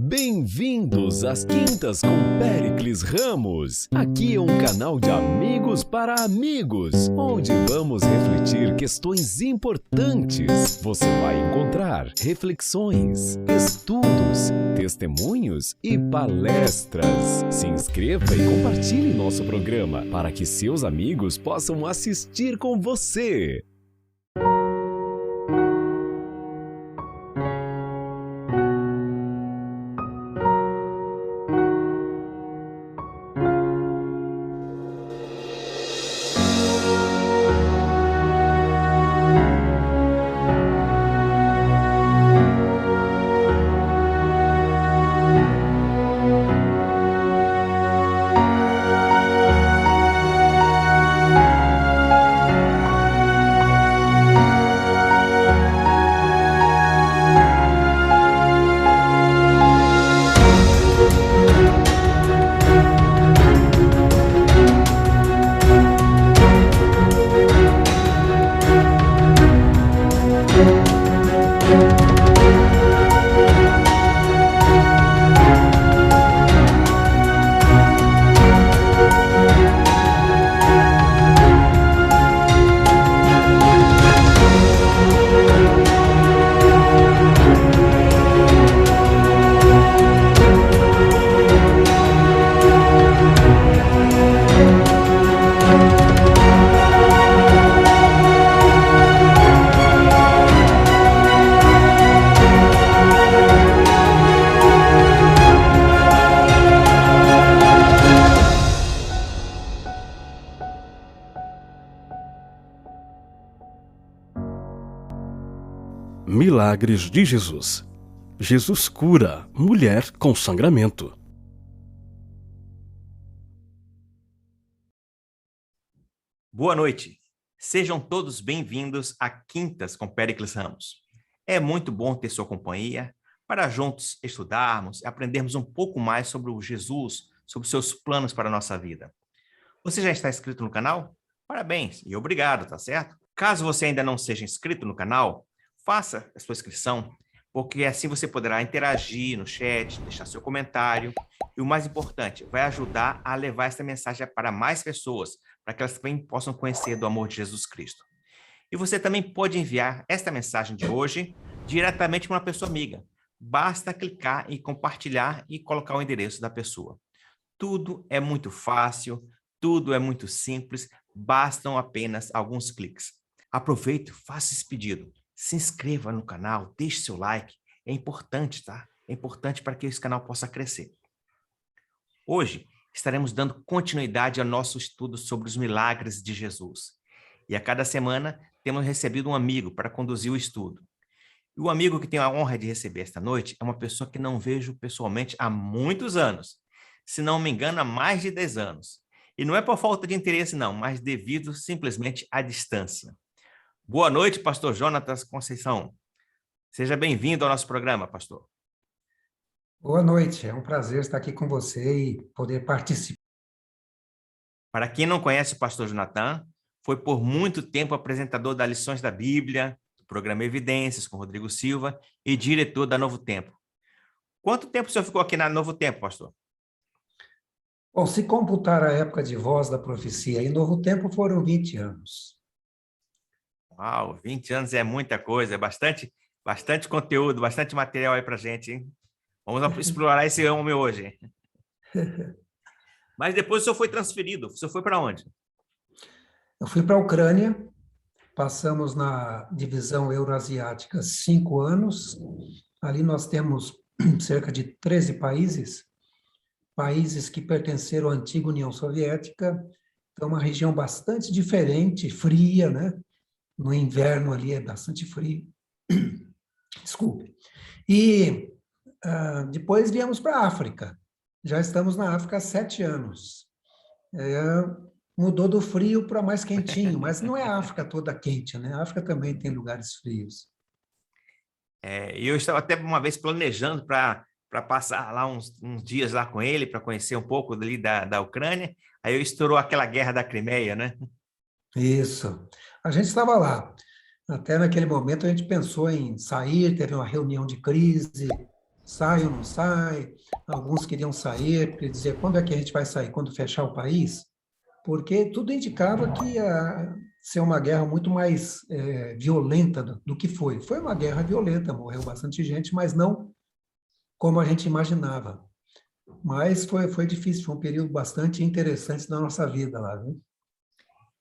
Bem-vindos às Quintas com Péricles Ramos. Aqui é um canal de amigos para amigos, onde vamos refletir questões importantes. Você vai encontrar reflexões, estudos, testemunhos e palestras. Se inscreva e compartilhe nosso programa para que seus amigos possam assistir com você. Milagres de Jesus. Jesus cura mulher com sangramento. Boa noite. Sejam todos bem-vindos a Quintas com Péricles Ramos. É muito bom ter sua companhia para juntos estudarmos e aprendermos um pouco mais sobre o Jesus, sobre seus planos para a nossa vida. Você já está inscrito no canal? Parabéns e obrigado, tá certo? Caso você ainda não seja inscrito no canal, faça a sua inscrição, porque assim você poderá interagir no chat, deixar seu comentário. E o mais importante, vai ajudar a levar essa mensagem para mais pessoas, para que elas também possam conhecer do amor de Jesus Cristo. E você também pode enviar esta mensagem de hoje diretamente para uma pessoa amiga. Basta clicar em compartilhar e colocar o endereço da pessoa. Tudo é muito fácil, tudo é muito simples, bastam apenas alguns cliques. Aproveite, faça esse pedido. Se inscreva no canal, deixe seu like, é importante, tá? É importante para que esse canal possa crescer. Hoje estaremos dando continuidade ao nosso estudo sobre os milagres de Jesus. E a cada semana temos recebido um amigo para conduzir o estudo. E o amigo que tenho a honra de receber esta noite é uma pessoa que não vejo pessoalmente há muitos anos. Se não me engano, há mais de 10 anos. E não é por falta de interesse não, mas devido simplesmente à distância. Boa noite, pastor Jonatas Conceição. Seja bem-vindo ao nosso programa, pastor. Boa noite, é um prazer estar aqui com você e poder participar. Para quem não conhece o pastor Jonathan, foi por muito tempo apresentador das lições da Bíblia, do programa Evidências com Rodrigo Silva e diretor da Novo Tempo. Quanto tempo o senhor ficou aqui na Novo Tempo, pastor? Bom, se computar a época de Voz da Profecia em Novo Tempo, foram 20 anos. Uau, 20 anos é muita coisa, é bastante conteúdo, bastante material aí pra gente, hein? Vamos explorar esse homem hoje. Mas depois o senhor foi transferido, o senhor foi para onde? Eu fui para a Ucrânia, passamos na divisão Euroasiática 5 anos. Ali nós temos cerca de 13 países que pertenceram à antiga União Soviética. Então, uma região bastante diferente, fria, né? No inverno ali é bastante frio. Desculpe. E depois viemos para a África. Já estamos na África há 7 anos. Mudou do frio para mais quentinho, mas não é a África toda quente, né? A África também tem lugares frios. Eu estava até uma vez planejando para passar lá uns dias lá com ele, para conhecer um pouco ali da Ucrânia. Aí estourou aquela guerra da Crimeia, né? Isso. A gente estava lá. Até naquele momento a gente pensou em sair, teve uma reunião de crise, sai ou não sai. Alguns queriam sair, porque dizer quando é que a gente vai sair? Quando fechar o país? Porque tudo indicava que ia ser uma guerra muito mais violenta do que foi. Foi uma guerra violenta, morreu bastante gente, mas não como a gente imaginava. Mas foi difícil, foi um período bastante interessante da nossa vida lá, viu?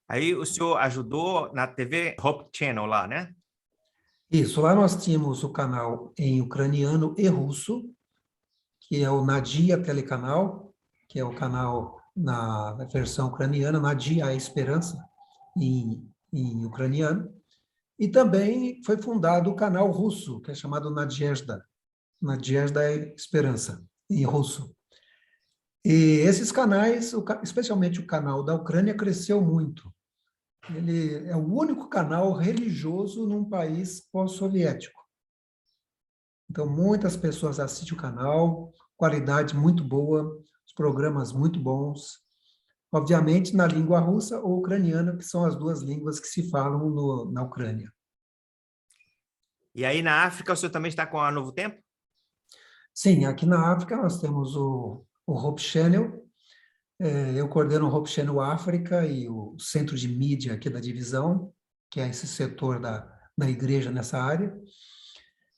Aí o senhor ajudou na TV Hope Channel lá, né? Isso, lá nós tínhamos o canal em ucraniano e russo, que é o Nadia Telecanal, que é o canal na versão ucraniana, Nadia a Esperança, em ucraniano. E também foi fundado o canal russo, que é chamado Nadiezhda, Nadiezhda é Esperança, em russo. E esses canais, especialmente o canal da Ucrânia, cresceu muito. Ele é o único canal religioso num país pós-soviético. Então, muitas pessoas assistem o canal, qualidade muito boa, os programas muito bons. Obviamente, na língua russa ou ucraniana, que são as duas línguas que se falam na Ucrânia. E aí na África o senhor também está com a Novo Tempo? Sim, aqui na África nós temos o Hope Channel. Eu coordeno o Hope Channel África e o centro de mídia aqui da divisão, que é esse setor da igreja nessa área.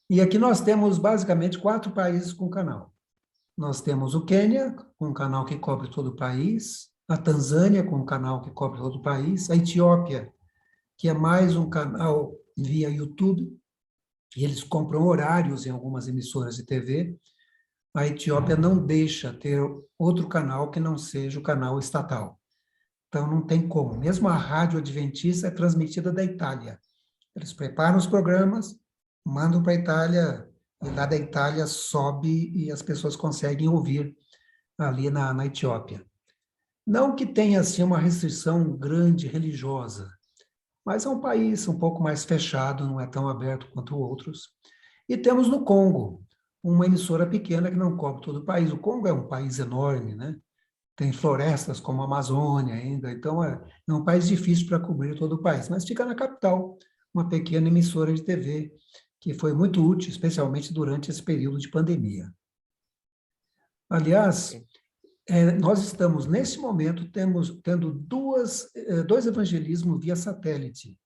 E aqui nós temos basicamente 4 países com canal. Nós temos o Quênia, com um canal que cobre todo o país, a Tanzânia, com um canal que cobre todo o país, a Etiópia, que é mais um canal via YouTube, e eles compram horários em algumas emissoras de TV. A Etiópia não deixa ter outro canal que não seja o canal estatal. Então, não tem como. Mesmo a rádio adventista é transmitida da Itália. Eles preparam os programas, mandam para a Itália, e lá da Itália sobe e as pessoas conseguem ouvir ali na Etiópia. Não que tenha, assim, uma restrição grande religiosa, mas é um país um pouco mais fechado, não é tão aberto quanto outros. E temos no Congo, uma emissora pequena que não cobre todo o país. O Congo é um país enorme, né? Tem florestas como a Amazônia ainda, então é um país difícil para cobrir todo o país, mas fica na capital, uma pequena emissora de TV, que foi muito útil, especialmente durante esse período de pandemia. Aliás, nós estamos, nesse momento, tendo dois evangelismos via satélite.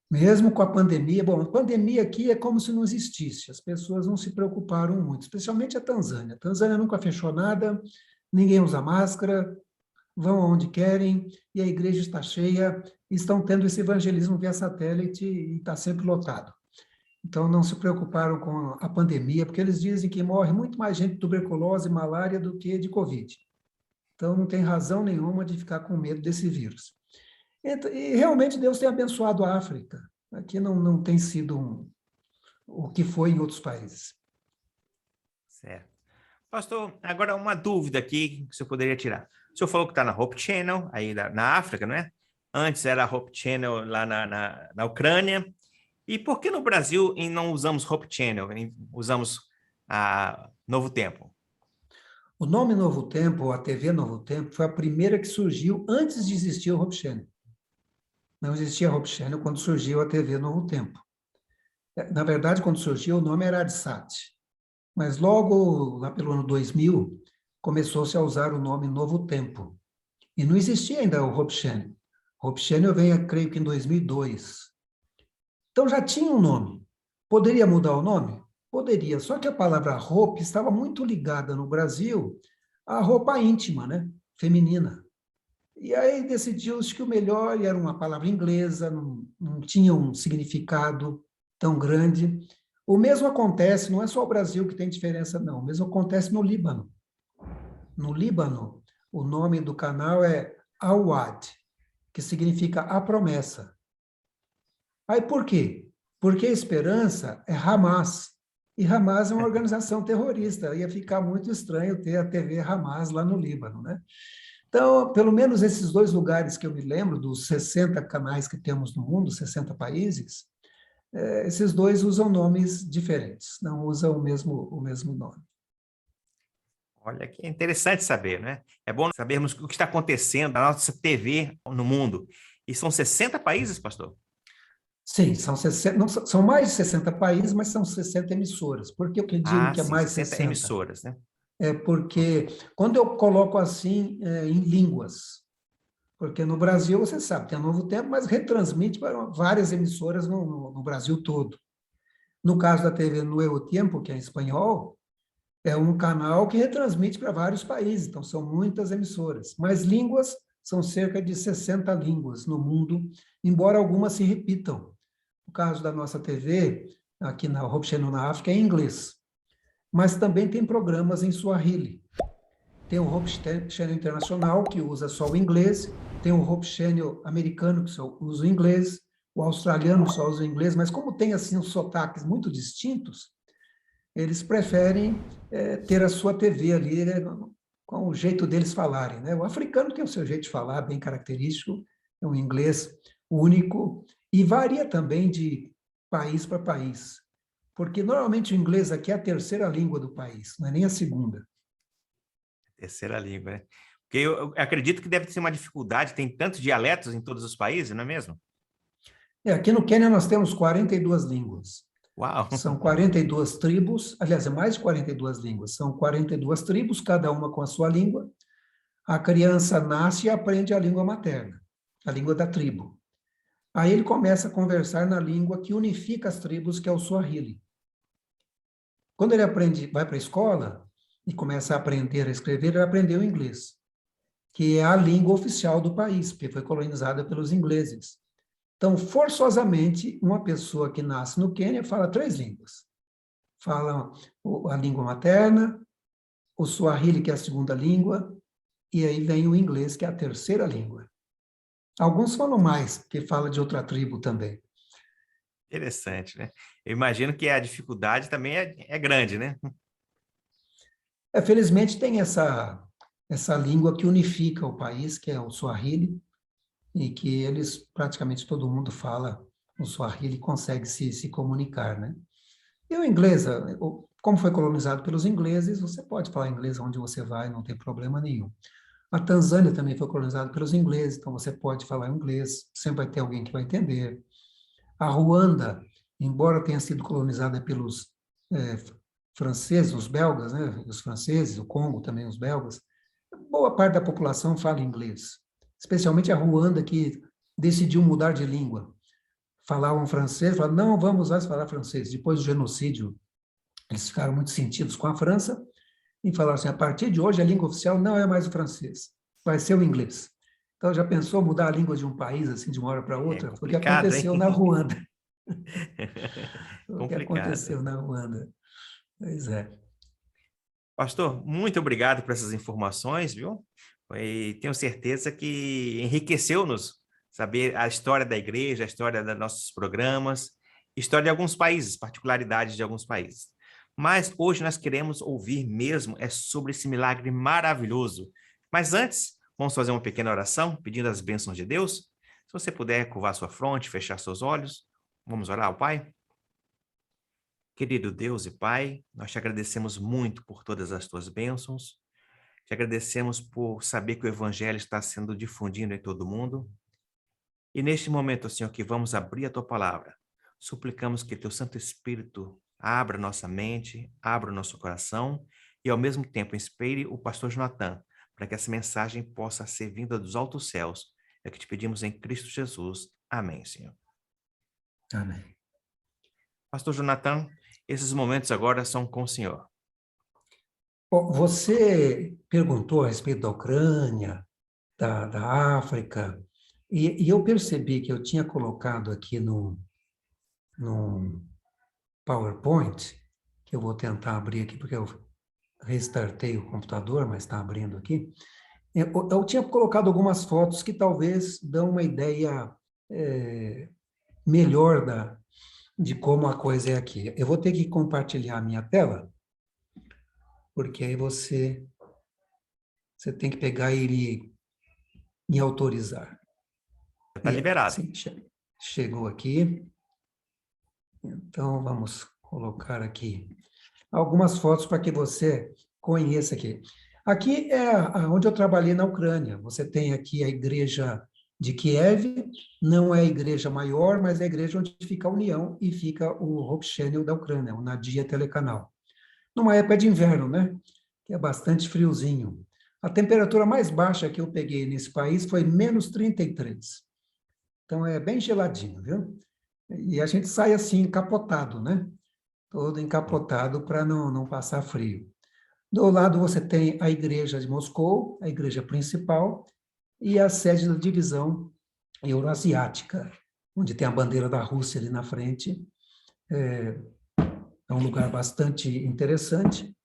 Mesmo com a pandemia, bom, a pandemia aqui é como se não existisse, as pessoas não se preocuparam muito, especialmente a Tanzânia. A Tanzânia nunca fechou nada, ninguém usa máscara, vão aonde querem, e a igreja está cheia, estão tendo esse evangelismo via satélite e está sempre lotado. Então, não se preocuparam com a pandemia, porque eles dizem que morre muito mais gente de tuberculose e malária do que de Covid. Então, não tem razão nenhuma de ficar com medo desse vírus. E realmente Deus tem abençoado a África. Aqui não tem sido o que foi em outros países. Certo. Pastor, agora uma dúvida aqui que o senhor poderia tirar. O senhor falou que está na Hope Channel, aí na África, não é? Antes era a Hope Channel lá na Ucrânia. E por que no Brasil não usamos Hope Channel, usamos a Novo Tempo? O nome Novo Tempo, a TV Novo Tempo, foi a primeira que surgiu antes de existir o Hope Channel. Não existia Hope Channel quando surgiu a TV Novo Tempo. Na verdade, quando surgiu, o nome era ADSAT. Mas logo, lá pelo ano 2000, começou-se a usar o nome Novo Tempo. E não existia ainda o Hope Channel. O Hope Channel veio, creio que em 2002. Então já tinha um nome. Poderia mudar o nome? Poderia. Só que a palavra Hope estava muito ligada no Brasil à roupa íntima, né? Feminina. E aí decidiu-se que o melhor, e era uma palavra inglesa, não tinha um significado tão grande. O mesmo acontece, não é só o Brasil que tem diferença, não. O mesmo acontece no Líbano. No Líbano, o nome do canal é Awad, que significa a promessa. Aí por quê? Porque a esperança é Hamas. E Hamas é uma organização terrorista. Ia ficar muito estranho ter a TV Hamas lá no Líbano, né? Então, pelo menos esses 2 lugares que eu me lembro, dos 60 canais que temos no mundo, 60 países, esses 2 usam nomes diferentes, não usam o mesmo nome. Olha, que interessante saber, né? É bom sabermos o que está acontecendo na nossa TV no mundo. E são 60 países, pastor? Sim, são 60, não, são mais de 60 países, mas são 60 emissoras. Por que eu digo Ah, que é sim, mais de 60 60? emissoras, né? É porque quando eu coloco assim em línguas, porque no Brasil, você sabe, tem a Novo Tempo, mas retransmite para várias emissoras no Brasil todo. No caso da TV Nuevo Tiempo, que é em espanhol, é um canal que retransmite para vários países, então são muitas emissoras. Mas línguas são cerca de 60 línguas no mundo, embora algumas se repitam. No caso da nossa TV, aqui na Hope Channel na África, é em inglês. Mas também tem programas em Swahili. Tem o Hope Channel Internacional, que usa só o inglês, tem o Hope Channel americano, que só usa o inglês, o australiano só usa o inglês, mas como tem assim os sotaques muito distintos, eles preferem ter a sua TV ali, né, com o jeito deles falarem, né? O africano tem o seu jeito de falar, bem característico, é um inglês único, e varia também de país para país, porque normalmente o inglês aqui é a terceira língua do país, não é nem a segunda. Terceira língua, né? Porque eu acredito que deve ser uma dificuldade, tem tantos dialetos em todos os países, não é mesmo? Aqui no Quênia nós temos 42 línguas. Uau! São 42 tribos, aliás, é mais de 42 línguas. São 42 tribos, cada uma com a sua língua. A criança nasce e aprende a língua materna, a língua da tribo. Aí ele começa a conversar na língua que unifica as tribos, que é o Swahili. Quando ele vai para a escola e começa a aprender a escrever, ele aprendeu o inglês, que é a língua oficial do país, porque foi colonizada pelos ingleses. Então, forçosamente, uma pessoa que nasce no Quênia fala 3 línguas. Fala a língua materna, o Swahili, que é a segunda língua, e aí vem o inglês, que é a terceira língua. Alguns falam mais, porque fala de outra tribo também. Interessante, né? Eu imagino que a dificuldade também é grande, né? Felizmente tem essa língua que unifica o país, que é o Swahili, e que eles, praticamente todo mundo fala o Swahili e consegue se comunicar, né? E o inglês, como foi colonizado pelos ingleses, você pode falar inglês onde você vai, não tem problema nenhum. A Tanzânia também foi colonizada pelos ingleses, então você pode falar inglês, sempre vai ter alguém que vai entender. A Ruanda, embora tenha sido colonizada pelos franceses, os belgas, né? Os franceses, o Congo também, os belgas, boa parte da população fala inglês, especialmente a Ruanda, que decidiu mudar de língua. Falavam francês, falaram, não, vamos mais falar francês. Depois do genocídio, eles ficaram muito sentidos com a França e falaram assim, a partir de hoje a língua oficial não é mais o francês, vai ser o inglês. Então, já pensou mudar a língua de um país, assim, de uma hora para É outra? Foi o que complicado, hein? aconteceu na Ruanda. Foi o que Complicado. aconteceu na Ruanda. Pois é. Pastor, muito obrigado por essas informações, viu? E tenho certeza que enriqueceu-nos saber a história da igreja, a história dos nossos programas, história de alguns países, particularidades de alguns países. Mas hoje nós queremos ouvir mesmo sobre esse milagre maravilhoso. Mas antes, vamos fazer uma pequena oração, pedindo as bênçãos de Deus. Se você puder curvar sua fronte, fechar seus olhos, vamos orar ao Pai? Querido Deus e Pai, nós te agradecemos muito por todas as tuas bênçãos, te agradecemos por saber que o Evangelho está sendo difundido em todo mundo. E neste momento, Senhor, que vamos abrir a tua palavra, suplicamos que teu Santo Espírito abra nossa mente, abra o nosso coração e, ao mesmo tempo, inspire o pastor Jonathan para que essa mensagem possa ser vinda dos altos céus. É o que te pedimos em Cristo Jesus. Amém, Senhor. Amém. Pastor Jonathan, esses momentos agora são com o Senhor. Bom, você perguntou a respeito da Ucrânia, da África, e eu percebi que eu tinha colocado aqui no PowerPoint, que eu vou tentar abrir aqui, porque eu restartei o computador, mas está abrindo aqui. Eu tinha colocado algumas fotos que talvez dão uma ideia melhor de como a coisa é aqui. Eu vou ter que compartilhar a minha tela, porque aí você tem que pegar e me autorizar. Está liberado. Sim, chegou aqui. Então, vamos colocar aqui algumas fotos para que você conheça aqui. Aqui é onde eu trabalhei na Ucrânia. Você tem aqui a igreja de Kiev, não é a igreja maior, mas é a igreja onde fica a União e fica o Hope Channel da Ucrânia, o Nadia Telecanal. Numa época de inverno, né? Que é bastante friozinho. A temperatura mais baixa que eu peguei nesse país foi menos 33. Então, é bem geladinho, viu? E a gente sai assim, encapotado, né? Todo encapotado para não passar frio. Do lado você tem a igreja de Moscou, a igreja principal, e a sede da divisão euroasiática, onde tem a bandeira da Rússia ali na frente. É um lugar bastante interessante.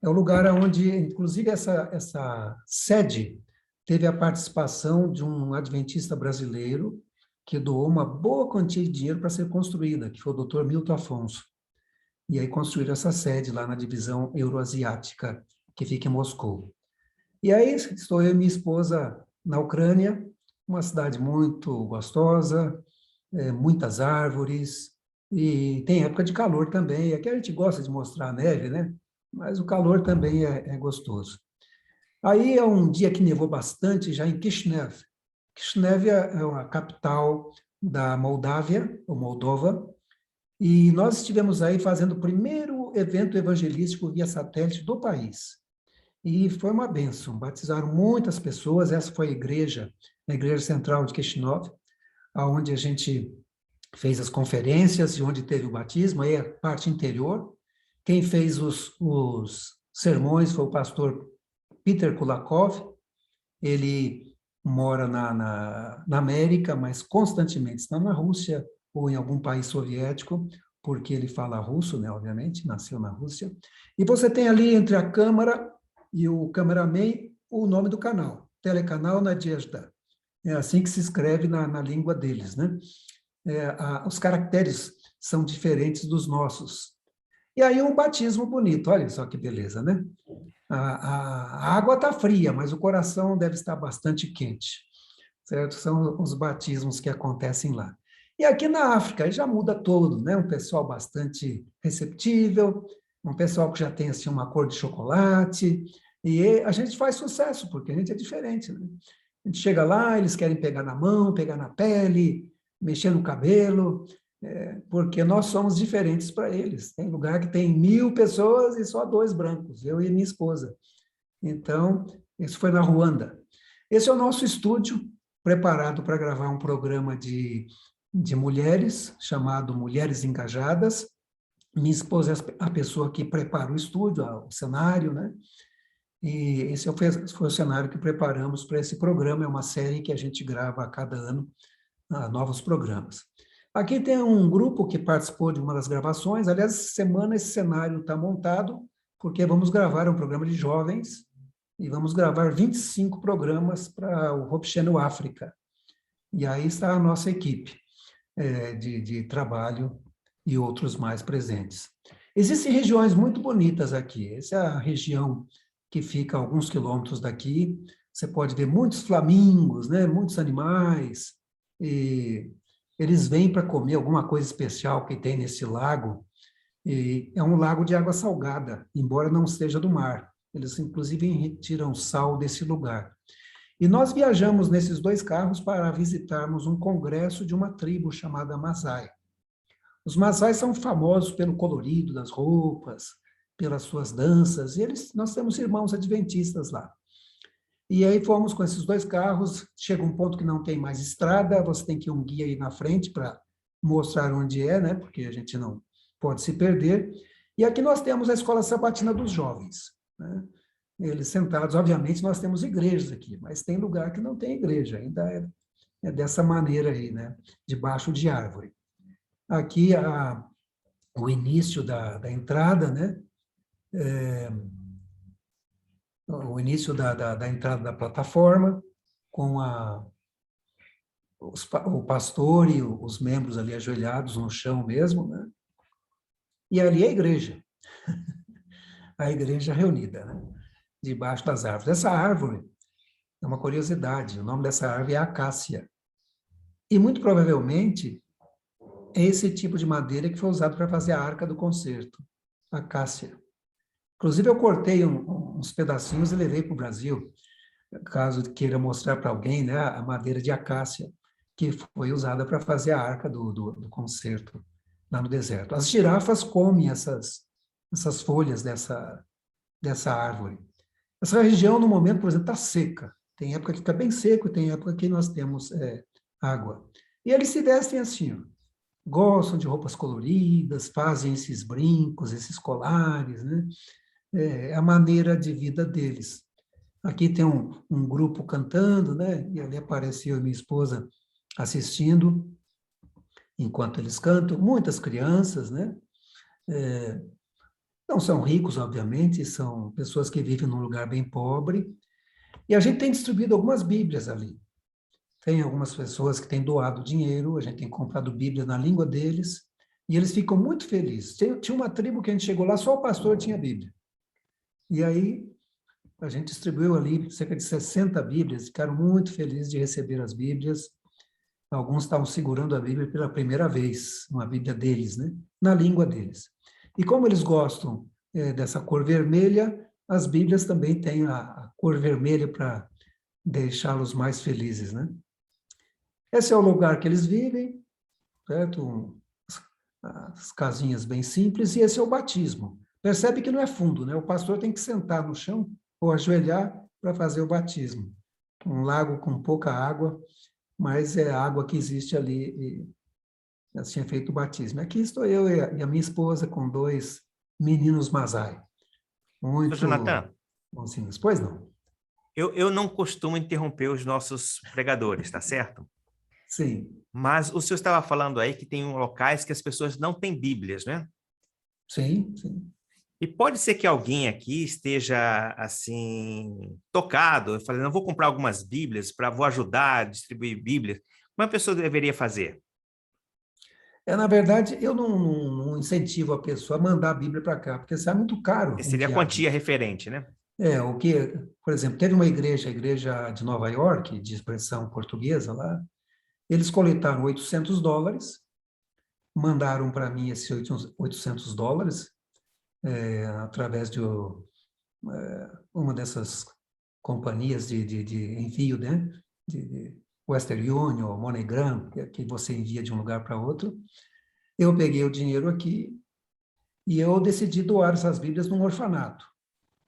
É um lugar onde, inclusive, essa sede teve a participação de um adventista brasileiro que doou uma boa quantia de dinheiro para ser construída, que foi o Dr. Milton Afonso. E aí construíram essa sede lá na divisão euroasiática, que fica em Moscou. E aí estou eu e minha esposa na Ucrânia, uma cidade muito gostosa, muitas árvores, e tem época de calor também. Aqui a gente gosta de mostrar a neve, né? Mas o calor também é gostoso. Aí é um dia que nevou bastante, já em Kishinev. Kishinev é a capital da Moldávia, ou Moldova, e nós estivemos aí fazendo o primeiro evento evangelístico via satélite do país. E foi uma bênção, batizaram muitas pessoas. Essa foi a igreja central de Kishinev, onde a gente fez as conferências e onde teve o batismo, aí a parte interior. Quem fez os sermões foi o pastor Peter Kulakov. Ele mora na América, mas constantemente está na Rússia ou em algum país soviético, porque ele fala russo, né, obviamente, nasceu na Rússia. E você tem ali entre a câmara e o cameraman o nome do canal, Telecanal Nadezhda. É assim que se escreve na língua deles, né? Os caracteres são diferentes dos nossos. E aí um batismo bonito, olha só que beleza, né? A água está fria, mas o coração deve estar bastante quente, certo? São os batismos que acontecem lá. E aqui na África, aí já muda todo, né? Um pessoal bastante receptível, um pessoal que já tem assim uma cor de chocolate, e a gente faz sucesso, porque a gente é diferente, né? A gente chega lá, eles querem pegar na mão, pegar na pele, mexer no cabelo, porque nós somos diferentes para eles. Tem lugar que tem 1000 pessoas e só 2 brancos, eu e minha esposa. Então, isso foi na Ruanda. Esse é o nosso estúdio, preparado para gravar um programa de mulheres, chamado Mulheres Engajadas. Minha esposa é a pessoa que prepara o estúdio, o cenário, né? E esse foi o cenário que preparamos para esse programa. É uma série que a gente grava a cada ano, novos programas. Aqui tem um grupo que participou de uma das gravações. Aliás, essa semana esse cenário está montado, porque vamos gravar um programa de jovens e vamos gravar 25 programas para o Hope Channel África. E aí está a nossa equipe de trabalho e outros mais presentes. Existem regiões muito bonitas aqui. Essa é a região que fica a alguns quilômetros daqui. Você pode ver muitos flamingos, né? Muitos animais, e eles vêm para comer alguma coisa especial que tem nesse lago. E é um lago de água salgada, embora não seja do mar. Eles, inclusive, retiram sal desse lugar. E nós viajamos nesses 2 carros para visitarmos um congresso de uma tribo chamada Masai. Os Masai são famosos pelo colorido das roupas, pelas suas danças, e nós temos irmãos adventistas lá. E aí fomos com esses 2 carros, chega um ponto que não tem mais estrada, você tem que ir um guia aí na frente para mostrar onde é, né? Porque a gente não pode se perder. E aqui nós temos a Escola Sabatina dos Jovens, né? Eles sentados, obviamente nós temos igrejas aqui, mas tem lugar que não tem igreja, ainda é dessa maneira aí, né? Debaixo de árvore. Aqui o início da entrada, né? O início da entrada da plataforma, com o pastor e os membros ali ajoelhados no chão mesmo, né? E ali é a igreja. A igreja reunida, né? Debaixo das árvores. Essa árvore é uma curiosidade, o nome dessa árvore é acácia. E muito provavelmente é esse tipo de madeira que foi usado para fazer a arca do concerto, acácia. Inclusive eu cortei uns pedacinhos e levei para o Brasil. caso queira mostrar para alguém, né, a madeira de acácia que foi usada para fazer a arca do concerto lá no deserto. As girafas comem essas folhas dessa árvore. Essa região, no momento, por exemplo, está seca. Tem época que fica bem seco, tem época que nós temos água. E eles se vestem assim, ó. Gostam de roupas coloridas, fazem esses brincos, esses colares, né? É a maneira de vida deles. Aqui tem um grupo cantando, né? E ali aparece eu e minha esposa assistindo enquanto eles cantam. Muitas crianças, né? Não são ricos, obviamente, são pessoas que vivem num lugar bem pobre. E a gente tem distribuído algumas Bíblias ali. Tem algumas pessoas que têm doado dinheiro, a gente tem comprado Bíblia na língua deles, e eles ficam muito felizes. Tinha uma tribo que a gente chegou lá, só o pastor tinha Bíblia. E aí a gente distribuiu ali cerca de 60 Bíblias, ficaram muito felizes de receber as Bíblias. Alguns estavam segurando a Bíblia pela primeira vez, uma Bíblia deles, né? Na língua deles. E como eles gostam dessa cor vermelha, as Bíblias também têm a cor vermelha para deixá-los mais felizes, né? Esse é o lugar que eles vivem, certo? As casinhas bem simples, e esse é o batismo. Percebe que não é fundo, né? O pastor tem que sentar no chão ou ajoelhar para fazer o batismo. Um lago com pouca água, mas é a água que existe ali, e assim é feito o batismo. Aqui estou eu e a minha esposa com 2 meninos Masai. Muito Jonathan, bonzinhos. Pois não? eu não costumo interromper os nossos pregadores, tá certo? Sim, Mas o senhor estava falando aí que tem locais que as pessoas não têm Bíblias, né? sim, sim. E pode ser que alguém aqui esteja, assim, tocado, falando, eu vou comprar algumas Bíblias, vou ajudar a distribuir Bíblias. Como a pessoa deveria fazer? Na verdade, eu não incentivo a pessoa a mandar a Bíblia para cá, porque sai muito caro Seria a enviar a quantia Bíblia. referente, né? O que, por exemplo, teve uma igreja, a igreja de Nova York, de expressão portuguesa lá, eles coletaram $800, mandaram para mim esses $800, através de uma dessas companhias de envio, né? De Western Union, MoneyGram, que você envia de um lugar para outro. Eu peguei o dinheiro aqui e eu decidi doar essas Bíblias num orfanato.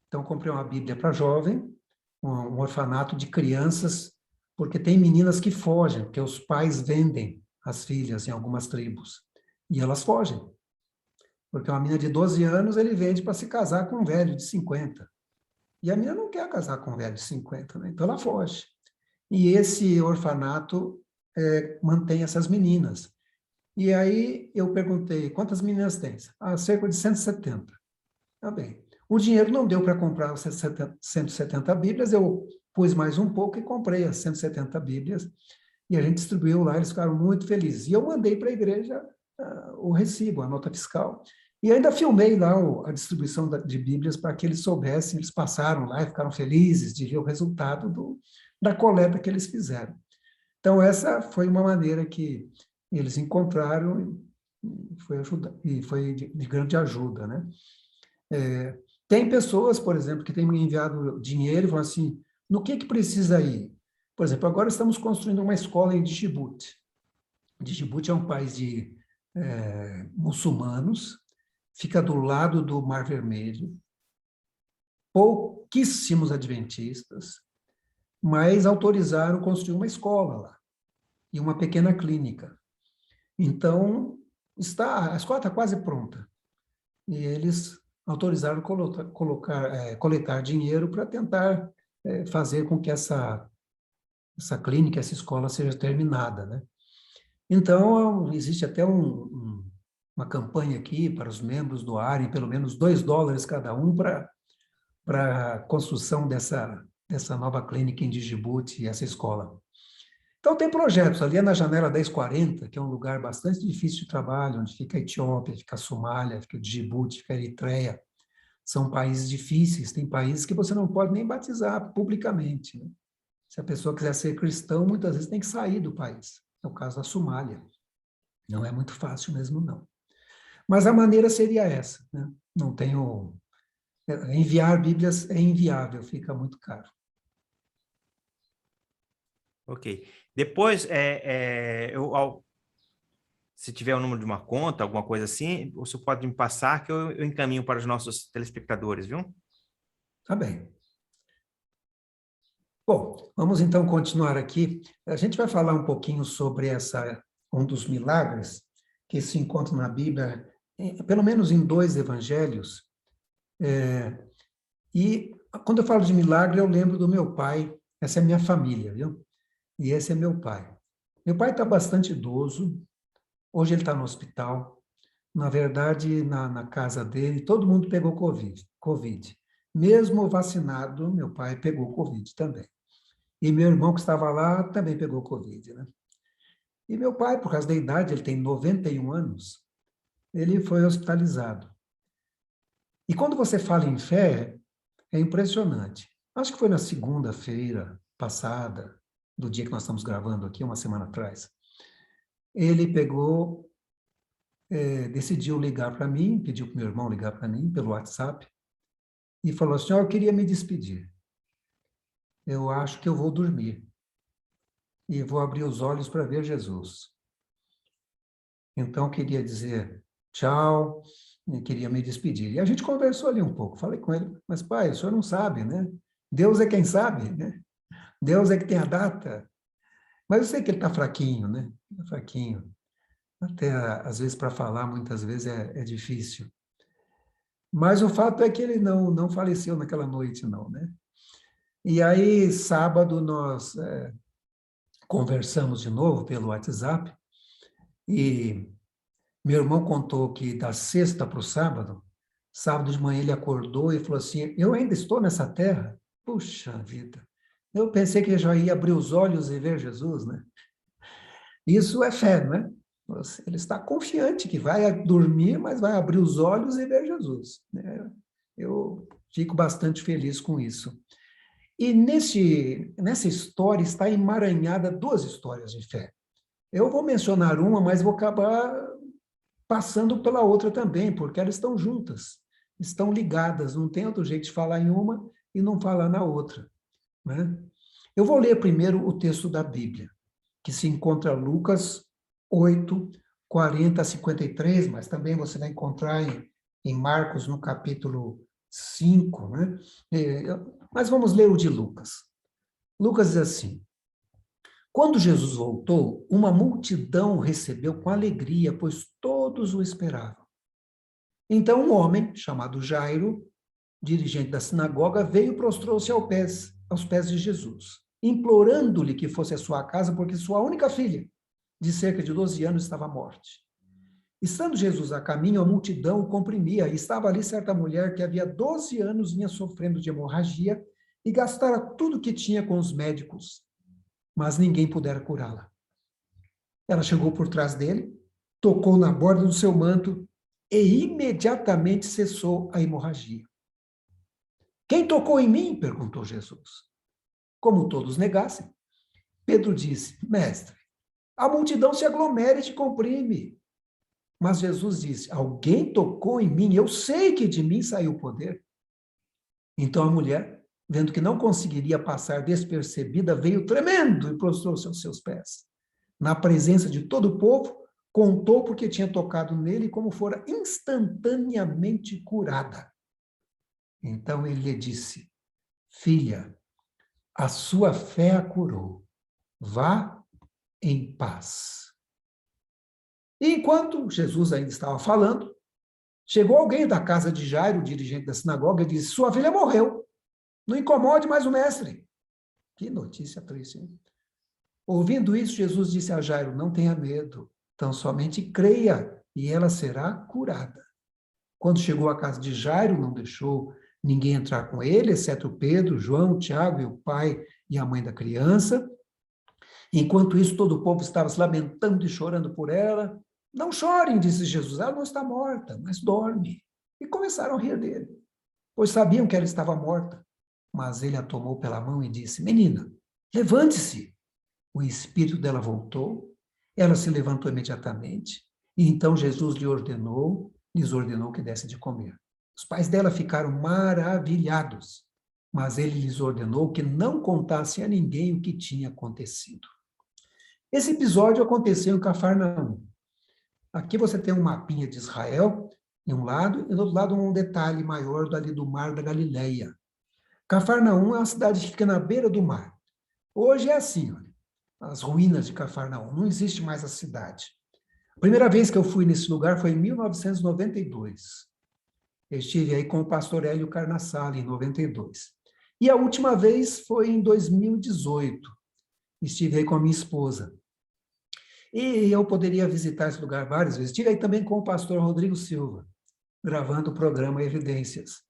Então, comprei uma Bíblia para jovem, um orfanato de crianças, porque tem meninas que fogem, porque os pais vendem as filhas em algumas tribos, e elas fogem. Porque uma menina de 12 anos, ele vende para se casar com um velho de 50. E a menina não quer casar com um velho de 50, né? Então ela foge. E esse orfanato mantém essas meninas. E aí eu perguntei, quantas meninas tem? Cerca de 170. Tá bem. O dinheiro não deu para comprar as 170 Bíblias, eu pus mais um pouco e comprei as 170 Bíblias, e a gente distribuiu lá, eles ficaram muito felizes. E eu mandei para a igreja o recibo, a nota fiscal. E ainda filmei lá a distribuição de Bíblias para que eles soubessem, eles passaram lá e ficaram felizes de ver o resultado da coleta que eles fizeram. Então, essa foi uma maneira que eles encontraram e foi de grande ajuda, né? Tem pessoas, por exemplo, que têm me enviado dinheiro e falam assim, no que precisa ir? Por exemplo, agora estamos construindo uma escola em Djibouti. Djibouti é um país de muçulmanos, fica do lado do Mar Vermelho, pouquíssimos adventistas, mas autorizaram construir uma escola lá, e uma pequena clínica. Então, a escola está quase pronta, e eles autorizaram coletar dinheiro para tentar fazer com que essa clínica, essa escola seja terminada, né? Então, existe até uma campanha aqui para os membros doarem pelo menos $2 cada um para a construção dessa nova clínica em Djibouti, essa escola. Então, tem projetos. Ali é na Janela 1040, que é um lugar bastante difícil de trabalho, onde fica a Etiópia, fica a Somália, fica o Djibouti, fica a Eritreia. São países difíceis, tem países que você não pode nem batizar publicamente, né? Se a pessoa quiser ser cristão, muitas vezes tem que sair do país. É o caso da Somália. Não é muito fácil mesmo, não. Mas a maneira seria essa, né? Não tenho... Enviar Bíblias é inviável, fica muito caro. Ok. Depois, se tiver o número de uma conta, alguma coisa assim, você pode me passar que eu encaminho para os nossos telespectadores, viu? Tá bem. Bom, vamos então continuar aqui. A gente vai falar um pouquinho sobre um dos milagres que se encontra na Bíblia, pelo menos em 2 evangelhos. E quando eu falo de milagre, eu lembro do meu pai. Essa é a minha família, viu? E esse é meu pai. Meu pai está bastante idoso. Hoje ele está no hospital. Na verdade, na casa dele, todo mundo pegou Covid. Mesmo vacinado, meu pai pegou Covid também. E meu irmão que estava lá também pegou Covid, né? E meu pai, por causa da idade, ele tem 91 anos, ele foi hospitalizado. E quando você fala em fé, é impressionante. Acho que foi na segunda-feira passada, do dia que nós estamos gravando aqui, uma semana atrás. Ele pegou, decidiu ligar para mim, pediu para meu irmão ligar para mim pelo WhatsApp, e falou assim, eu queria me despedir. Eu acho que eu vou dormir. E vou abrir os olhos para ver Jesus. Então, eu queria dizer tchau, e queria me despedir. E a gente conversou ali um pouco, falei com ele, mas pai, o senhor não sabe, né? Deus é quem sabe, né? Deus é que tem a data. Mas eu sei que ele está fraquinho, né? Está fraquinho. Até, às vezes, para falar, muitas vezes é difícil. Mas o fato é que ele não faleceu naquela noite, não, né? E aí, sábado, nós conversamos de novo pelo WhatsApp, e meu irmão contou que da sexta para o sábado de manhã ele acordou e falou assim, eu ainda estou nessa terra? Puxa vida, eu pensei que eu já ia abrir os olhos e ver Jesus, né? Isso é fé, não é? Ele está confiante que vai dormir, mas vai abrir os olhos e ver Jesus, né? Eu fico bastante feliz com isso. E nessa história está emaranhada 2 histórias de fé. Eu vou mencionar uma, mas vou acabar passando pela outra também, porque elas estão juntas, estão ligadas, não tem outro jeito de falar em uma e não falar na outra, né? Eu vou ler primeiro o texto da Bíblia, que se encontra em Lucas 8, 40 a 53, mas também você vai encontrar em Marcos, no capítulo 5, né? Mas vamos ler o de Lucas. Lucas diz assim, quando Jesus voltou, uma multidão o recebeu com alegria, pois todos o esperavam. Então um homem, chamado Jairo, dirigente da sinagoga, veio e prostrou-se aos pés de Jesus, implorando-lhe que fosse à sua casa, porque sua única filha, de cerca de 12 anos, estava à morte. Estando Jesus a caminho, a multidão o comprimia, e estava ali certa mulher que havia 12 anos vinha sofrendo de hemorragia e gastara tudo que tinha com os médicos, mas ninguém pudera curá-la. Ela chegou por trás dele, tocou na borda do seu manto e imediatamente cessou a hemorragia. Quem tocou em mim? Perguntou Jesus. Como todos negassem, Pedro disse, mestre, a multidão se aglomera e te comprime. Mas Jesus disse, alguém tocou em mim, eu sei que de mim saiu o poder. Então a mulher, vendo que não conseguiria passar despercebida, veio tremendo e prostrou-se aos seus pés. Na presença de todo o povo, contou porque tinha tocado nele como fora instantaneamente curada. Então ele lhe disse, filha, a sua fé a curou. Vá em paz. E enquanto Jesus ainda estava falando, chegou alguém da casa de Jairo, dirigente da sinagoga, e disse, sua filha morreu. Não incomode mais o mestre. Que notícia triste, hein? Ouvindo isso, Jesus disse a Jairo, não tenha medo, tão somente creia e ela será curada. Quando chegou à casa de Jairo, não deixou ninguém entrar com ele, exceto Pedro, João, Tiago e o pai e a mãe da criança. Enquanto isso, todo o povo estava se lamentando e chorando por ela. Não chorem, disse Jesus, ela não está morta, mas dorme. E começaram a rir dele, pois sabiam que ela estava morta. Mas ele a tomou pela mão e disse, menina, levante-se. O espírito dela voltou, ela se levantou imediatamente, e então Jesus lhes ordenou que desse de comer. Os pais dela ficaram maravilhados, mas ele lhes ordenou que não contassem a ninguém o que tinha acontecido. Esse episódio aconteceu em Cafarnaum. Aqui você tem um mapinha de Israel, em um lado, e do outro lado um detalhe maior ali do Mar da Galileia. Cafarnaum é uma cidade que fica na beira do mar. Hoje é assim, olha, as ruínas de Cafarnaum, não existe mais a cidade. A primeira vez que eu fui nesse lugar foi em 1992. Eu estive aí com o pastor Hélio Carnassale, em 92. E a última vez foi em 2018. Estive aí com a minha esposa. E eu poderia visitar esse lugar várias vezes. Estive aí também com o pastor Rodrigo Silva, gravando o programa Evidências.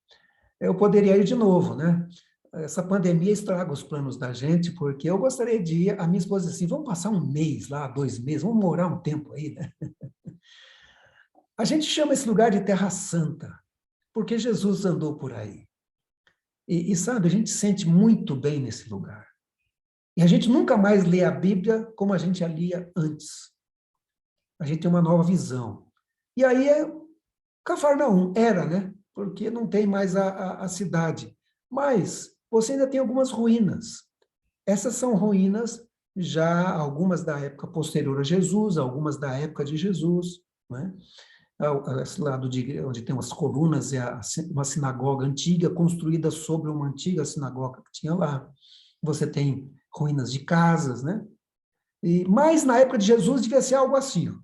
Eu poderia ir de novo, né? Essa pandemia estraga os planos da gente, porque eu gostaria de ir, a minha esposa disse assim, vamos passar um mês lá, 2 meses, vamos morar um tempo aí, né? A gente chama esse lugar de Terra Santa, porque Jesus andou por aí. E sabe, a gente sente muito bem nesse lugar. E a gente nunca mais lê a Bíblia como a gente a lia antes. A gente tem uma nova visão. E aí Cafarnaum era, né? Porque não tem mais a cidade. Mas você ainda tem algumas ruínas. Essas são ruínas já, algumas da época posterior a Jesus, algumas da época de Jesus, né? Esse lado onde tem umas colunas, é uma sinagoga antiga, construída sobre uma antiga sinagoga que tinha lá. Você tem ruínas de casas, né? Mas na época de Jesus devia ser algo assim. Ó.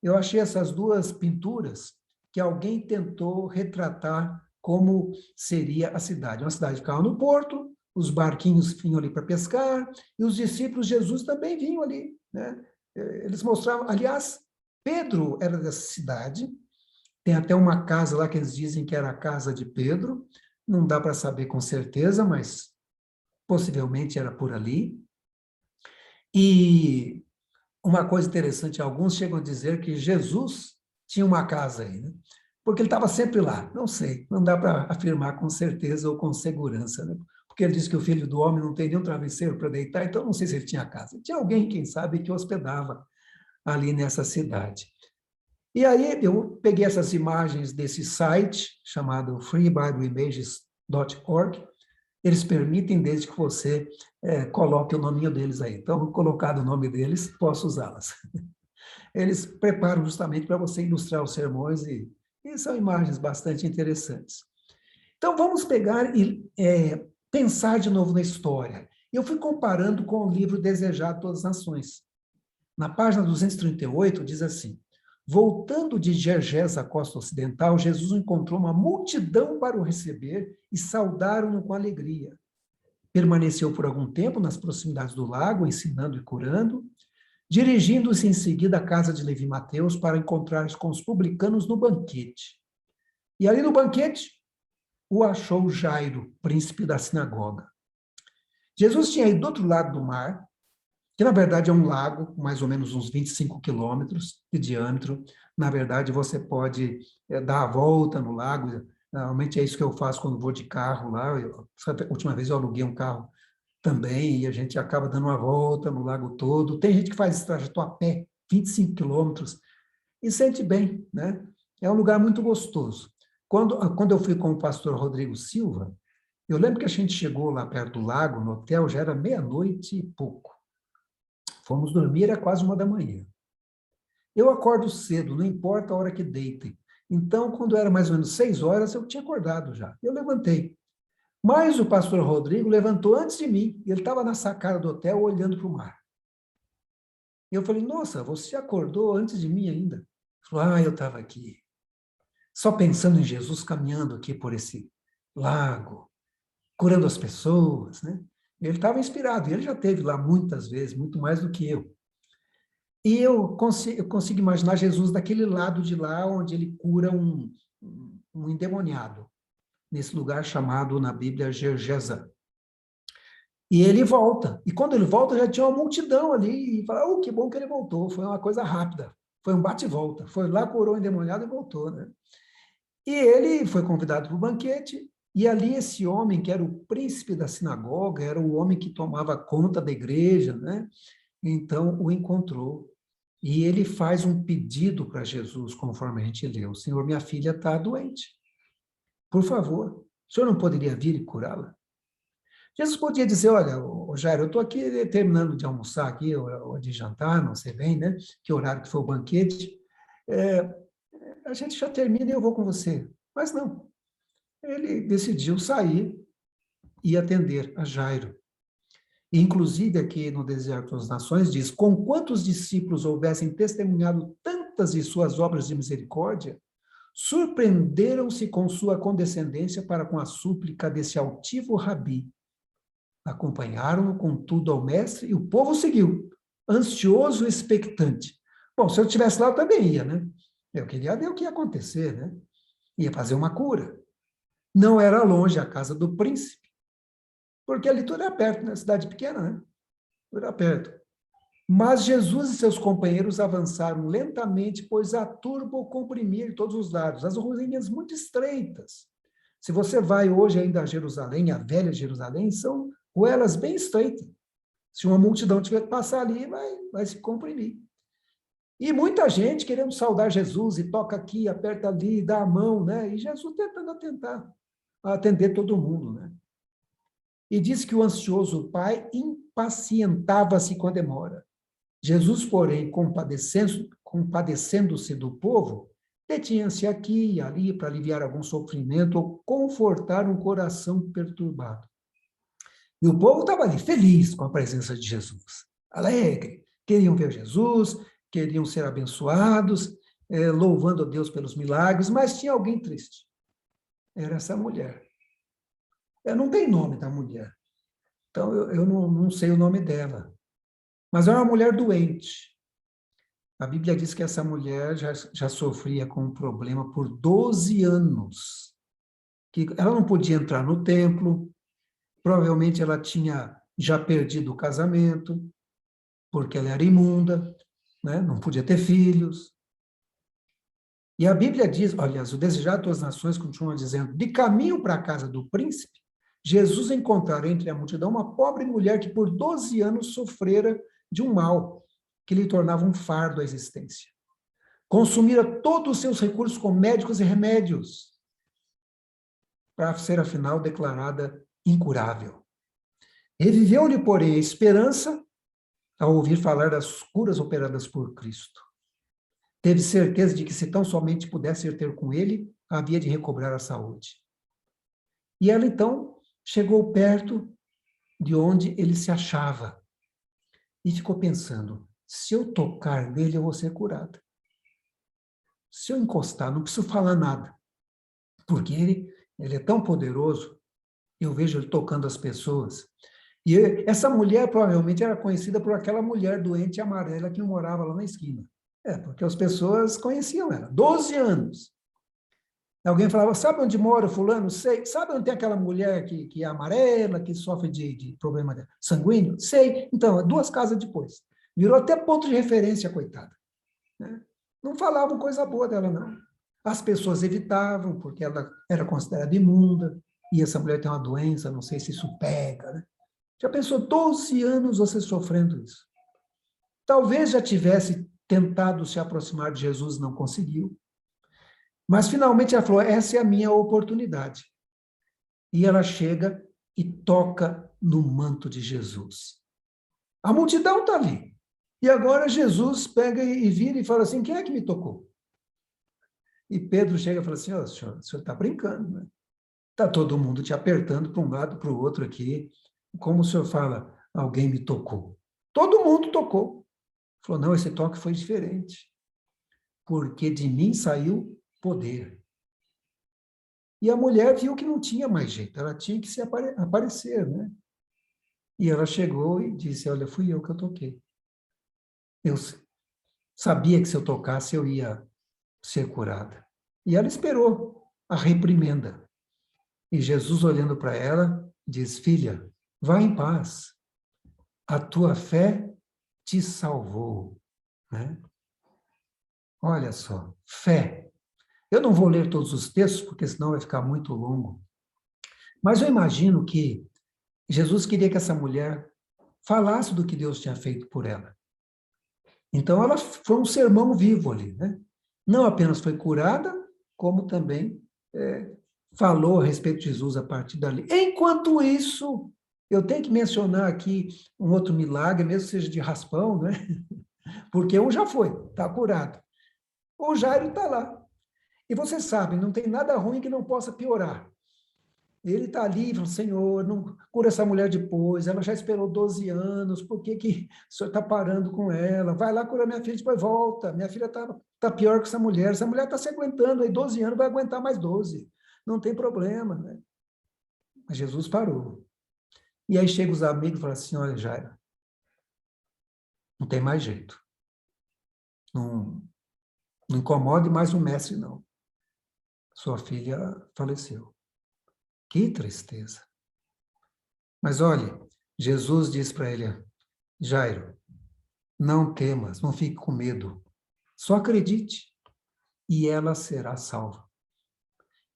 Eu achei essas duas pinturas que alguém tentou retratar como seria a cidade. Uma cidade que ficava no porto, os barquinhos vinham ali para pescar, e os discípulos de Jesus também vinham ali, né? Eles mostravam, aliás, Pedro era dessa cidade, tem até uma casa lá que eles dizem que era a casa de Pedro, não dá para saber com certeza, mas possivelmente era por ali. E uma coisa interessante, alguns chegam a dizer que Jesus tinha uma casa aí, né? Porque ele estava sempre lá, não sei, não dá para afirmar com certeza ou com segurança, né? Porque ele diz que o filho do homem não tem nenhum travesseiro para deitar, então não sei se ele tinha casa. Tinha alguém, quem sabe, que hospedava ali nessa cidade. E aí eu peguei essas imagens desse site, chamado freebibleimages.org. Eles permitem desde que você coloque o nominho deles aí. Então, colocado o nome deles, posso usá-las. Eles preparam justamente para você ilustrar os sermões e são imagens bastante interessantes. Então, vamos pegar e pensar de novo na história. Eu fui comparando com o livro Desejado de Todas as Nações. Na página 238, diz assim, voltando de Gergés à costa ocidental, Jesus encontrou uma multidão para o receber e saudaram-no com alegria. Permaneceu por algum tempo nas proximidades do lago, ensinando e curando, dirigindo-se em seguida à casa de Levi e Mateus para encontrar-se com os publicanos no banquete. E ali no banquete, o achou Jairo, príncipe da sinagoga. Jesus tinha ido do outro lado do mar, que na verdade é um lago, mais ou menos uns 25 quilômetros de diâmetro. Na verdade, você pode dar a volta no lago. Normalmente é isso que eu faço quando vou de carro lá. A última vez eu aluguei um carro também e a gente acaba dando uma volta no lago todo. Tem gente que faz esse trajeto a pé, 25 quilômetros, e sente bem, né? É um lugar muito gostoso. Quando eu fui com o pastor Rodrigo Silva, eu lembro que a gente chegou lá perto do lago, no hotel, já era meia-noite e pouco. Fomos dormir, era quase 1h. Eu acordo cedo, não importa a hora que deitem. Então, quando era mais ou menos 6 horas, eu tinha acordado já. Eu levantei. Mas o pastor Rodrigo levantou antes de mim. E ele estava na sacada do hotel, olhando para o mar. E eu falei, nossa, você acordou antes de mim ainda? Ele falou, eu estava aqui. Só pensando em Jesus caminhando aqui por esse lago, curando as pessoas, né? Ele estava inspirado, e ele já esteve lá muitas vezes, muito mais do que eu. E eu consigo imaginar Jesus daquele lado de lá, onde ele cura um endemoniado, nesse lugar chamado na Bíblia Gergesa. E ele volta. E quando ele volta, já tinha uma multidão ali, e fala, que bom que ele voltou, foi uma coisa rápida, foi um bate e volta. Foi lá, curou o endemoniado e voltou, né? E ele foi convidado para o banquete, e ali esse homem, que era o príncipe da sinagoga, era o homem que tomava conta da igreja, né? Então, o encontrou. E ele faz um pedido para Jesus, conforme a gente leu. Senhor, minha filha está doente. Por favor, o senhor não poderia vir e curá-la? Jesus podia dizer, olha, Jairo, eu estou aqui terminando de almoçar aqui, ou de jantar, não sei bem, né? Que horário que foi o banquete. A gente já termina e eu vou com você. Mas não. Ele decidiu sair e atender a Jairo. Inclusive, aqui no Deserto das Nações, diz, com quantos discípulos houvessem testemunhado tantas de suas obras de misericórdia, surpreenderam-se com sua condescendência para com a súplica desse altivo rabi. Acompanharam-no, contudo, ao mestre, e o povo seguiu, ansioso e expectante. Bom, se eu estivesse lá, eu também ia, né? Eu queria ver o que ia acontecer, né? Ia fazer uma cura. Não era longe a casa do príncipe, porque ali tudo é perto, né? Cidade pequena, né? Tudo é perto. Mas Jesus e seus companheiros avançaram lentamente, pois a turba o comprimia de todos os lados, as ruínas muito estreitas. Se você vai hoje ainda a Jerusalém, a velha Jerusalém, são ruelas bem estreitas. Se uma multidão tiver que passar ali, vai se comprimir. E muita gente querendo saudar Jesus, e toca aqui, aperta ali, dá a mão, né? E Jesus tentando atender todo mundo, né? E diz que o ansioso pai impacientava-se com a demora. Jesus, porém, compadecendo-se do povo, detinha-se aqui e ali para aliviar algum sofrimento ou confortar um coração perturbado. E o povo estava ali, feliz com a presença de Jesus, alegre. Queriam ver Jesus, queriam ser abençoados, louvando a Deus pelos milagres, mas tinha alguém triste. Era essa mulher. Não tem nome da mulher, então eu não sei o nome dela. Mas era uma mulher doente. A Bíblia diz que essa mulher já sofria com um problema por 12 anos. Que ela não podia entrar no templo, provavelmente ela tinha já perdido o casamento, porque ela era imunda, né? Não podia ter filhos. E a Bíblia diz, aliás, o desejado das nações continua dizendo, de caminho para a casa do príncipe, Jesus encontrara entre a multidão uma pobre mulher que por 12 anos sofrera de um mal que lhe tornava um fardo à existência. Consumira todos os seus recursos com médicos e remédios, para ser, afinal, declarada incurável. Reviveu-lhe, porém, a esperança ao ouvir falar das curas operadas por Cristo. Teve certeza de que, se tão somente pudesse ir ter com ele, havia de recobrar a saúde. E ela, então, chegou perto de onde ele se achava e ficou pensando, se eu tocar nele, eu vou ser curada. Se eu encostar, não preciso falar nada, porque ele é tão poderoso, eu vejo ele tocando as pessoas. E essa mulher provavelmente era conhecida por aquela mulher doente amarela que morava lá na esquina. Porque as pessoas conheciam ela. 12 anos. Alguém falava, sabe onde mora o fulano? Sei. Sabe onde tem aquela mulher que é amarela, que sofre de problema sanguíneo? Sei. Então, 2 casas depois. Virou até ponto de referência, coitada. Né? Não falavam coisa boa dela, não. As pessoas evitavam, porque ela era considerada imunda, e essa mulher tem uma doença, não sei se isso pega. Né? Já pensou 12 anos você sofrendo isso? Talvez já tivesse tentado se aproximar de Jesus, não conseguiu. Mas, finalmente, ela falou, essa é a minha oportunidade. E ela chega e toca no manto de Jesus. A multidão está ali. E agora Jesus pega e vira e fala assim, quem é que me tocou? E Pedro chega e fala assim, o senhor está brincando, né? Está todo mundo te apertando para um lado, para o outro aqui. Como o senhor fala, alguém me tocou? Todo mundo tocou. Falou, não, esse toque foi diferente. Porque de mim saiu poder. E a mulher viu que não tinha mais jeito, ela tinha que se aparecer, né? E ela chegou e disse, olha, fui eu que eu toquei. Eu sabia que se eu tocasse eu ia ser curada. E ela esperou a reprimenda. E Jesus, olhando para ela, diz, filha, vá em paz, a tua fé te salvou. Né? Olha só, fé. Eu não vou ler todos os textos, porque senão vai ficar muito longo. Mas eu imagino que Jesus queria que essa mulher falasse do que Deus tinha feito por ela. Então, ela foi um sermão vivo ali, né? Não apenas foi curada, como também falou a respeito de Jesus a partir dali. Enquanto isso, Eu tenho que mencionar aqui um outro milagre, mesmo que seja de raspão, né? Porque um já foi, está curado. O Jairo está lá. E você sabe, não tem nada ruim que não possa piorar. Ele está ali, fala, Senhor, não cura essa mulher depois, ela já esperou 12 anos, por que o senhor está parando com ela? Vai lá curar minha filha, depois volta. Minha filha tá pior que essa mulher está se aguentando aí 12 anos, vai aguentar mais 12. Não tem problema, né? Mas Jesus parou. E aí chega os amigos e falam assim, olha, Jairo, não tem mais jeito. Não incomode mais o mestre, não. Sua filha faleceu. Que tristeza. Mas olha, Jesus diz para ele, Jairo, não temas, não fique com medo. Só acredite e ela será salva.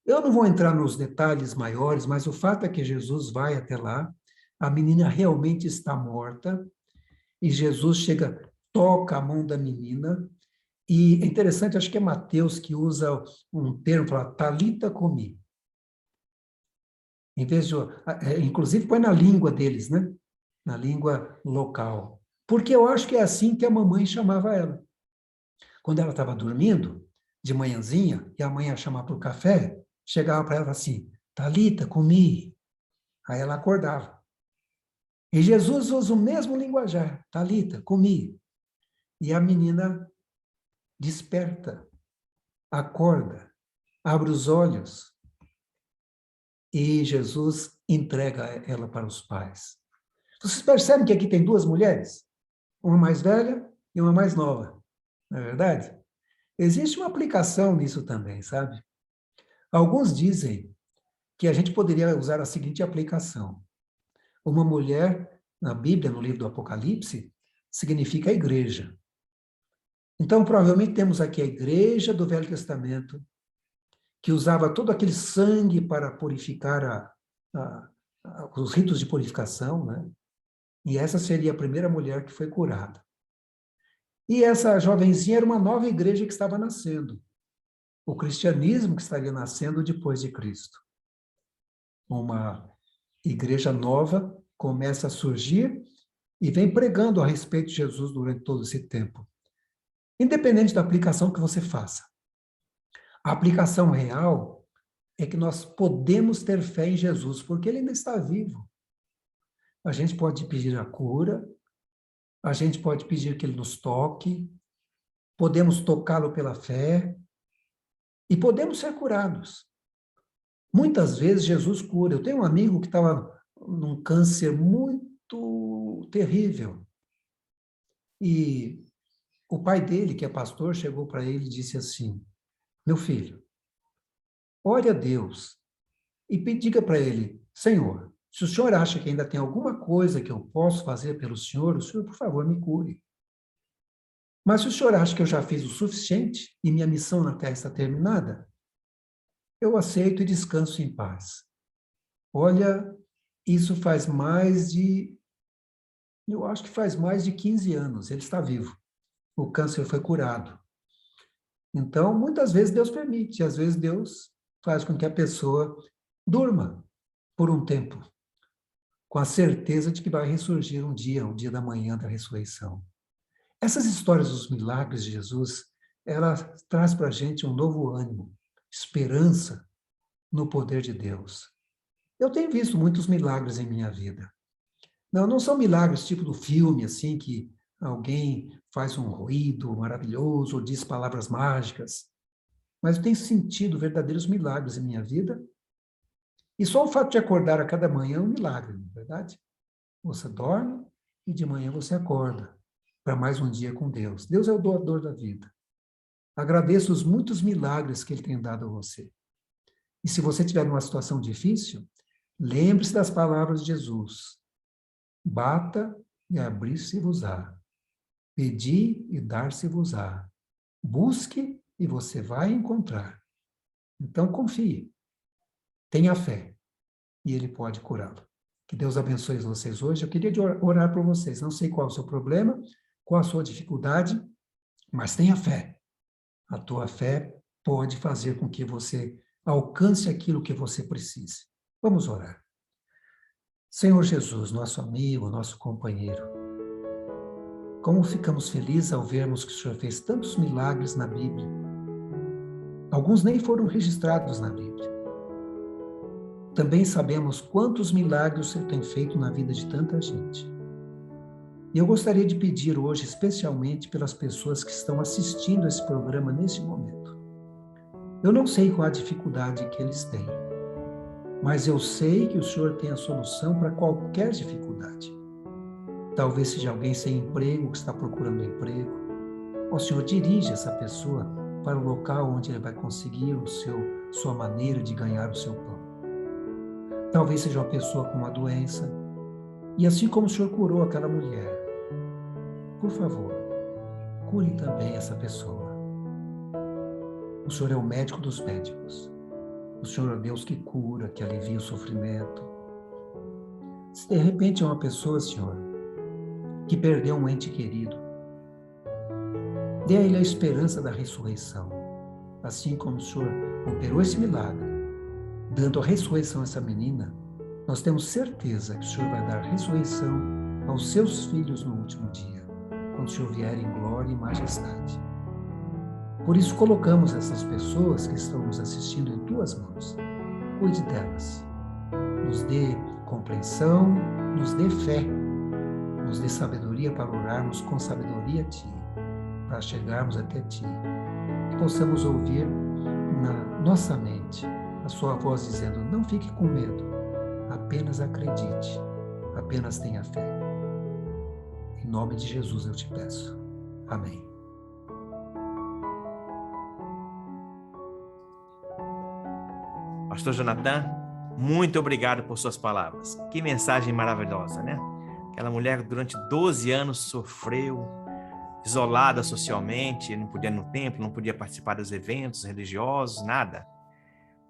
Eu não vou entrar nos detalhes maiores, mas o fato é que Jesus vai até lá, a menina realmente está morta, e Jesus chega, toca a mão da menina, e é interessante, acho que é Mateus que usa um termo, fala, talita cumi. Em vez de, inclusive põe na língua deles, né? Na língua local. Porque eu acho que é assim que a mamãe chamava ela. Quando ela estava dormindo, de manhãzinha, e a mãe ia chamar para o café, chegava para ela assim, talita cumi. Aí ela acordava. E Jesus usa o mesmo linguajar, talita cumi. E a menina desperta, acorda, abre os olhos, e Jesus entrega ela para os pais. Vocês percebem que aqui tem duas mulheres? Uma mais velha e uma mais nova, não é verdade? Existe uma aplicação nisso também, sabe? Alguns dizem que a gente poderia usar a seguinte aplicação. Uma mulher, na Bíblia, no livro do Apocalipse, significa a igreja. Então, provavelmente temos aqui a igreja do Velho Testamento, que usava todo aquele sangue para purificar os ritos de purificação, né? E essa seria a primeira mulher que foi curada. E essa jovenzinha era uma nova igreja que estava nascendo. O cristianismo que estaria nascendo depois de Cristo. Uma igreja nova começa a surgir e vem pregando a respeito de Jesus durante todo esse tempo. Independente da aplicação que você faça. A aplicação real é que nós podemos ter fé em Jesus, porque ele ainda está vivo. A gente pode pedir a cura, a gente pode pedir que ele nos toque, podemos tocá-lo pela fé e podemos ser curados. Muitas vezes Jesus cura. Eu tenho um amigo que estava num câncer muito terrível e o pai dele, que é pastor, chegou para ele e disse assim, meu filho, ore a Deus e diga para ele, Senhor, se o senhor acha que ainda tem alguma coisa que eu posso fazer pelo senhor, o senhor, por favor, me cure. Mas se o senhor acha que eu já fiz o suficiente e minha missão na Terra está terminada, eu aceito e descanso em paz. Olha, isso faz eu acho que faz mais de 15 anos, ele está vivo. O câncer foi curado. Então, muitas vezes Deus permite, às vezes Deus faz com que a pessoa durma por um tempo, com a certeza de que vai ressurgir um dia, o dia da manhã da ressurreição. Essas histórias dos milagres de Jesus, ela traz para a gente um novo ânimo, esperança no poder de Deus. Eu tenho visto muitos milagres em minha vida. Não são milagres tipo do filme, assim, que alguém faz um ruído maravilhoso ou diz palavras mágicas, mas eu tenho sentido verdadeiros milagres em minha vida. E só o fato de acordar a cada manhã é um milagre, não é verdade? Você dorme e de manhã você acorda para mais um dia com Deus. Deus é o doador da vida. Agradeço os muitos milagres que Ele tem dado a você. E se você estiver numa situação difícil, lembre-se das palavras de Jesus. Bata e abrir-se-vos-á. Pedi e dar-se-vos-á. Busque e você vai encontrar. Então confie. Tenha fé. E Ele pode curá-lo. Que Deus abençoe vocês hoje. Eu queria orar por vocês. Não sei qual é o seu problema, qual a sua dificuldade, mas tenha fé. A tua fé pode fazer com que você alcance aquilo que você precise. Vamos orar. Senhor Jesus, nosso amigo, nosso companheiro, como ficamos felizes ao vermos que o Senhor fez tantos milagres na Bíblia. Alguns nem foram registrados na Bíblia. Também sabemos quantos milagres o Senhor tem feito na vida de tanta gente. E eu gostaria de pedir hoje, especialmente pelas pessoas que estão assistindo esse programa nesse momento. Eu não sei qual a dificuldade que eles têm, mas eu sei que o Senhor tem a solução para qualquer dificuldade. Talvez seja alguém sem emprego, que está procurando emprego. O Senhor dirige essa pessoa para o local onde ele vai conseguir sua maneira de ganhar o seu pão. Talvez seja uma pessoa com uma doença. E assim como o Senhor curou aquela mulher, por favor, cure também essa pessoa. O Senhor é o médico dos médicos. O Senhor é o Deus que cura, que alivia o sofrimento. Se de repente é uma pessoa, Senhor, que perdeu um ente querido, dê a ele a esperança da ressurreição. Assim como o Senhor operou esse milagre, dando a ressurreição a essa menina, nós temos certeza que o Senhor vai dar ressurreição aos seus filhos no último dia, quando o Senhor vier em glória e majestade. Por isso colocamos essas pessoas que estão nos assistindo em tuas mãos. Cuide delas. Nos dê compreensão, nos dê fé, nos dê sabedoria para orarmos com sabedoria a Ti, para chegarmos até Ti. Que possamos ouvir na nossa mente a Sua voz dizendo: não fique com medo, apenas acredite, apenas tenha fé. Em nome de Jesus eu te peço. Amém. Pastor Jonathan, muito obrigado por suas palavras. Que mensagem maravilhosa, né? Aquela mulher durante 12 anos sofreu, isolada socialmente, não podia ir no templo, não podia participar dos eventos religiosos, nada.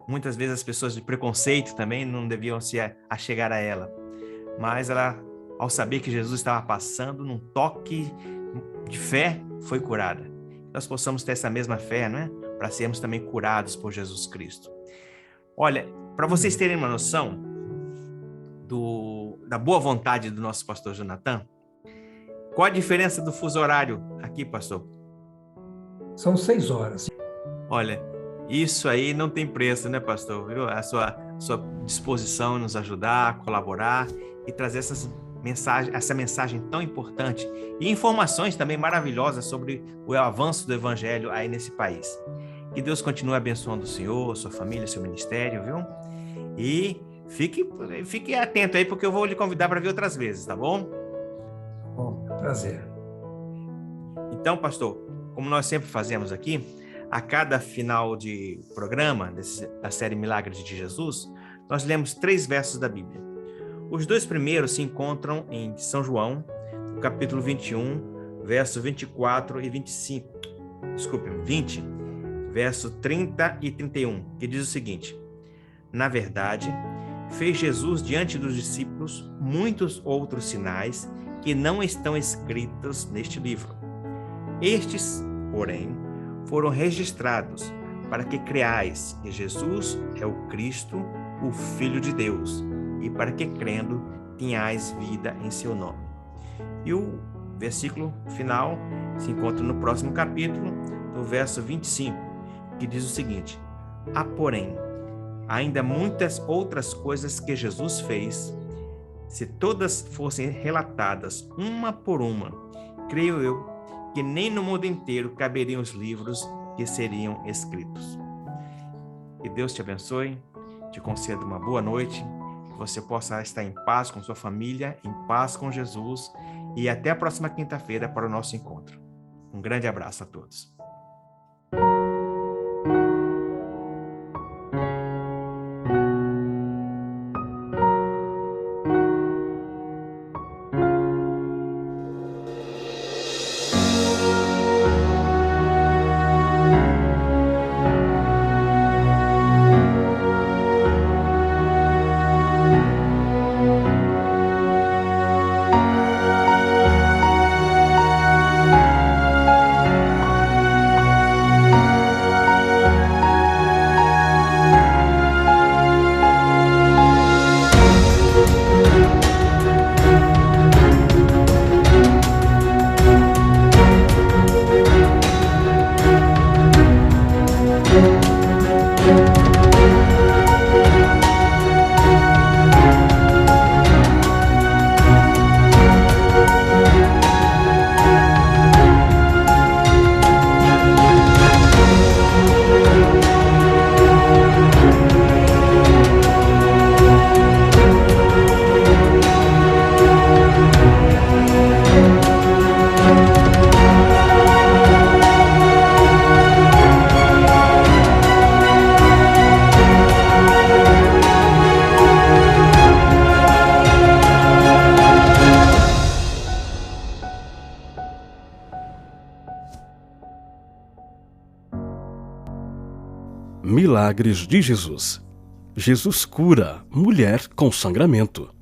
Muitas vezes as pessoas de preconceito também não deviam se achegar a ela. Mas ela, ao saber que Jesus estava passando, num toque de fé, foi curada. Nós possamos ter essa mesma fé, não é? Para sermos também curados por Jesus Cristo. Olha, para vocês terem uma noção da boa vontade do nosso pastor Jonathan, qual a diferença do fuso horário aqui, pastor? São 6 horas. Olha, isso aí não tem preço, né, pastor? Viu? A sua disposição em nos ajudar, colaborar e trazer essa mensagem tão importante e informações também maravilhosas sobre o avanço do evangelho aí nesse país. Que Deus continue abençoando o senhor, sua família, seu ministério, viu? E fique atento aí, porque eu vou lhe convidar para vir outras vezes, tá bom? Bom, prazer. Então, pastor, como nós sempre fazemos aqui, a cada final de programa da série Milagres de Jesus, nós lemos 3 versos da Bíblia. Os 2 primeiros se encontram em São João, no capítulo 21, verso 24 e 25. Desculpe, 20, verso 30 e 31, que diz o seguinte: na verdade, fez Jesus diante dos discípulos muitos outros sinais que não estão escritos neste livro. Estes, porém, foram registrados para que creais que Jesus é o Cristo, o Filho de Deus, e para que, crendo, tenhais vida em seu nome. E o versículo final se encontra no próximo capítulo, no verso 25, que diz o seguinte: há, porém, ainda muitas outras coisas que Jesus fez. Se todas fossem relatadas uma por uma, creio eu que nem no mundo inteiro caberiam os livros que seriam escritos. Que Deus te abençoe, te conceda uma boa noite, que você possa estar em paz com sua família, em paz com Jesus, e até a próxima quinta-feira para o nosso encontro. Um grande abraço a todos. Milagres de Jesus. Jesus cura mulher com sangramento.